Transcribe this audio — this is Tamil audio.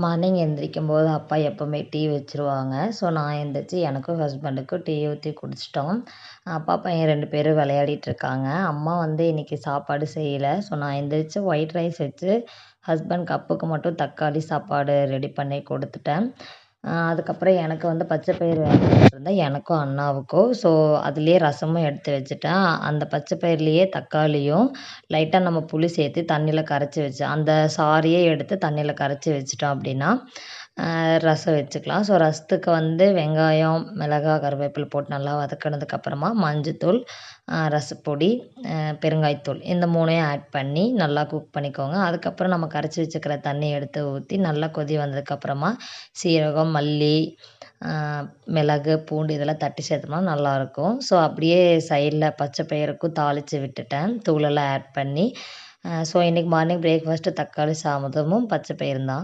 மார்னிங் எந்திரிக்கும்போது அப்பா எப்போவுமே டீ வச்சுருவாங்க. ஸோ நான் எந்திரிச்சு எனக்கும் ஹஸ்பண்டுக்கும் டீ ஊற்றி குடிச்சிட்டோம். அப்பா பையன் 2 பேரும் விளையாடிட்டு இருக்காங்க. அம்மா வந்து இன்னைக்கு சாப்பாடு செய்யல. ஸோ நான் எந்திரிச்சு ஒயிட் ரைஸ் வச்சு ஹஸ்பண்ட் கப்புக்கு மட்டும் தக்காளி சாப்பாடு ரெடி பண்ணி கொடுத்துட்டேன். அதுக்கப்புறம் எனக்கு வந்து பச்சை பயிறு வேக வச்சுருந்தேன் எனக்கும் அண்ணாவுக்கும். ஸோ அதுலேயே ரசமும் எடுத்து வச்சுட்டேன். அந்த பச்சை பயிர்லேயே தக்காளியும் லைட்டாக நம்ம புளி சேர்த்து தண்ணியில் கரைச்சி வச்சேன். அந்த சாறையே எடுத்து தண்ணியில் கரைச்சி வச்சுட்டோம் அப்படின்னா ரசம் வச்சுக்கலாம். ஸோ ரசத்துக்கு வந்து வெங்காயம், மிளகாய், கருவேப்பிலை போட்டு நல்லா வதக்குனதுக்கப்புறமா மஞ்சத்தூள், ரசப்பொடி, பெருங்காயத்தூள் இந்த 3யும் ஆட் பண்ணி நல்லா குக் பண்ணிக்கோங்க. அதுக்கப்புறம் நம்ம கரைச்சி வச்சுக்கிற தண்ணியை எடுத்து ஊற்றி நல்லா கொதி வந்ததுக்கப்புறமா சீரகம், மல்லி, மிளகு, பூண்டு இதெல்லாம் தட்டி சேர்த்தோம்னா நல்லாயிருக்கும். ஸோ அப்படியே சைடில் பச்சை பயிறுக்கும் தாளித்து விட்டுட்டேன் தூளெல்லாம் ஆட் பண்ணி. ஸோ இன்றைக்கி மார்னிங் பிரேக்ஃபாஸ்ட்டு தக்காளி சாதமும் பச்சை பயிரும் தான்.